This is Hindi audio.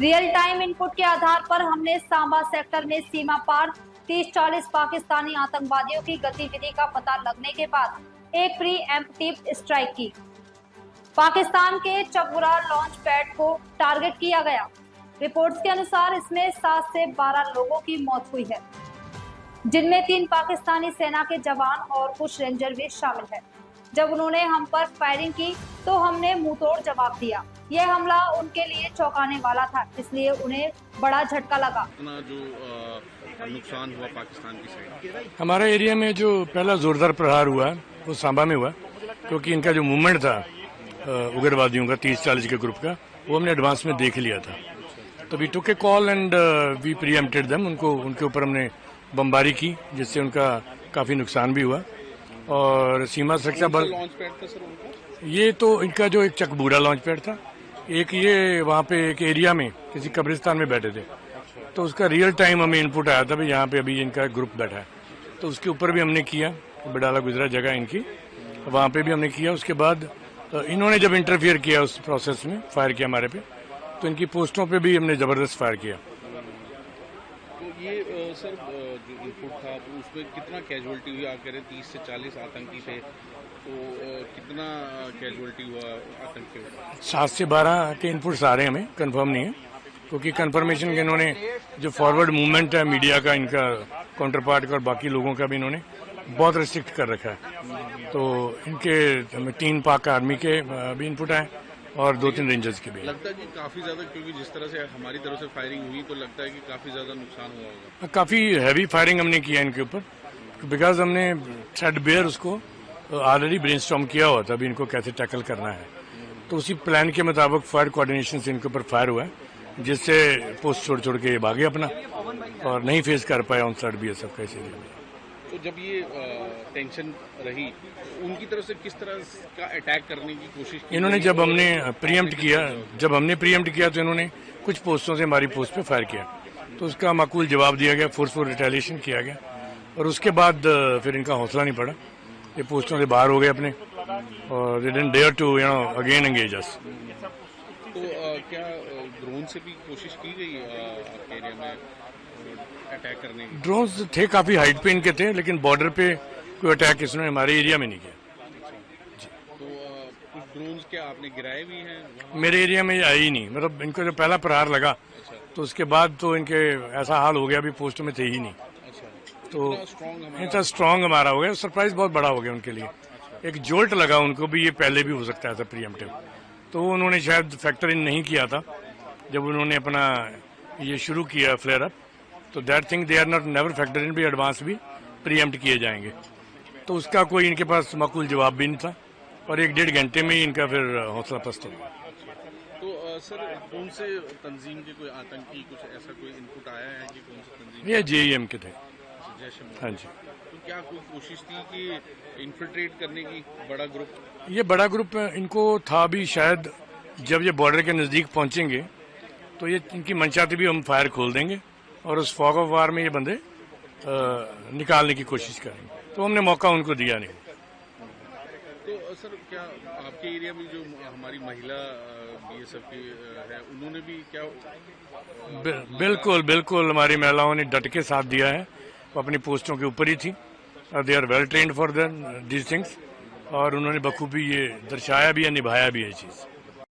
रियल टाइम इनपुट के आधार पर हमने सांबा सेक्टर में सीमा पार 30-40 पाकिस्तानी आतंकवादियों की गतिविधि का पता लगने के बाद एक प्री एम्प्टिव स्ट्राइक की। पाकिस्तान के चबुरा लॉन्च पैड को टारगेट किया गया। रिपोर्ट्स के अनुसार इसमें 7 से 12 लोगों की मौत हुई है, जिनमें 3 पाकिस्तानी सेना के जवान और कुछ रेंजर भी शामिल है। जब उन्होंने हम पर फायरिंग की तो हमने मुंहतोड़ जवाब दिया। यह हमला उनके लिए चौंकाने वाला था, इसलिए उन्हें बड़ा झटका लगा। जो नुकसान हुआ पाकिस्तान की साइड, हमारे एरिया में जो पहला जोरदार प्रहार हुआ वो सांबा में हुआ, क्योंकि इनका जो मूवमेंट था उग्रवादियों का 30-40 के ग्रुप का, वो हमने एडवांस में देख लिया था। तो we took a call and we preempted them. उनके ऊपर हमने बमबारी की, जिससे उनका काफी नुकसान भी हुआ। और सीमा सुरक्षा बल, लॉन्च पैड था सर उनका? ये तो इनका जो एक चकबूरा लॉन्च पैड था, एक ये वहाँ पे एक एरिया में किसी कब्रिस्तान में बैठे थे, तो उसका रियल टाइम हमें इनपुट आया था भी यहाँ पे अभी इनका ग्रुप बैठा है, तो उसके ऊपर भी हमने किया। बडाला गुजरा जगह इनकी, वहाँ पे भी हमने किया। उसके बाद इन्होंने जब इंटरफियर किया उस प्रोसेस में, फायर किया हमारे पे, तो इनकी पोस्टों पे भी हमने जबरदस्त फायर किया। तो ये सर जो इनपुट था उसमें कितना कैजुअलिटी हुई? आप कह रहे 30 से 40 आतंकी थे, तो कितना कैजुअलिटी हुआ आतंकी? 7 से 12 के इनपुट्स आ रहे हैं, हमें कंफर्म नहीं है, क्योंकि कंफर्मेशन के इन्होंने जो फॉरवर्ड मूवमेंट है मीडिया का, इनका काउंटर पार्ट का और बाकी लोगों का भी इन्होंने बहुत रिस्ट्रिक्ट कर रखा है। तो इनके 3 पाक आर्मी के भी इनपुट आए और 2-3 रेंजर्स के भी। लगता है कि काफी ज्यादा, क्योंकि जिस तरह से हमारी तरफ से फायरिंग हुई तो लगता है कि काफी ज्यादा नुकसान हुआ होगा। काफी हैवी फायरिंग हमने किया इनके ऊपर, बिकॉज हमने थ्रेडबेयर उसको ऑलरेडी ब्रेनस्टॉर्म किया हुआ था अभी इनको कैसे टैकल करना है। तो उसी प्लान के मुताबिक फायर कोऑर्डिनेशन से इनके ऊपर फायर हुआ है, जिससे पोस्ट छोड़ के भागे अपना और नहीं फेस कर पाया उन थ्रेडबेयर सब कैसे। तो जब ये टेंशन रही, उनकी तरफ से किस तरह का अटैक करने की कोशिश की? इन्होंने जब हमने प्रीएम्प्ट किया तो इन्होंने कुछ पोस्टों से हमारी पोस्ट पे फायर किया, तो उसका माकूल जवाब दिया गया, फोर्सफुल रिटेलिएशन किया गया। और उसके बाद फिर इनका हौसला नहीं पड़ा, ये पोस्टों से बाहर हो गए अपने, और they didn't dare to again engage us. तो क्या ड्रोन से भी कोशिश की गई आपके एरिया में अटैक करने की? ड्रोन्स थे, काफी हाइट पे इनके थे, लेकिन बॉर्डर पे कोई अटैक इसने हमारे एरिया में नहीं किया। तो कुछ ड्रोन्स क्या आपने गिराए भी हैं? मेरे एरिया में आई ही नहीं, मतलब इनको जब पहला प्रहार लगा तो उसके बाद तो इनके ऐसा हाल हो गया, अभी पोस्ट में थे ही नहीं। तो इतना स्ट्रांग हमारा हो गया, सरप्राइज बहुत बड़ा हो गया उनके लिए। एक जोल्ट लगा उनको भी, ये पहले भी हो सकता है प्रीएम्प्टिव, तो उन्होंने शायद फैक्टर इन नहीं किया था जब उन्होंने अपना ये शुरू किया फ्लेयर अप। तो that thing they are not never factor in भी एडवांस भी प्रीएम्प्ट किए जाएंगे, तो उसका कोई इनके पास माकूल जवाब भी नहीं था, और 1-1.5 घंटे में ही इनका फिर हौसला पस्त हो गया। तो सर कौन से तंजीम के कोई आतंकी कुछ ऐसा कोई इनपुट आया है कि कौन सी तंजीम? ये जेईएम के थे। हाँ जी। तो क्या कोई कोशिश थी कि इन्फिल्ट्रेट करने की बड़ा ग्रुप? ये बड़ा ग्रुप इनको था भी, शायद जब ये बॉर्डर के नजदीक पहुंचेंगे तो ये इनकी मंशा थी भी हम फायर खोल देंगे और उस फॉग ऑफ वार में ये बंदे निकालने की कोशिश करेंगे, तो हमने मौका उनको दिया नहीं। तो सर क्या आपके एरिया में जो हमारी महिला बीएसएफ की है, उन्होंने भी क्या? बिल्कुल हमारी महिलाओं ने डट के साथ दिया है, वो अपनी पोस्टों के ऊपर ही थी, they are well trained for these things, और उन्होंने बखूबी ये दर्शाया भी है, निभाया भी है चीज़।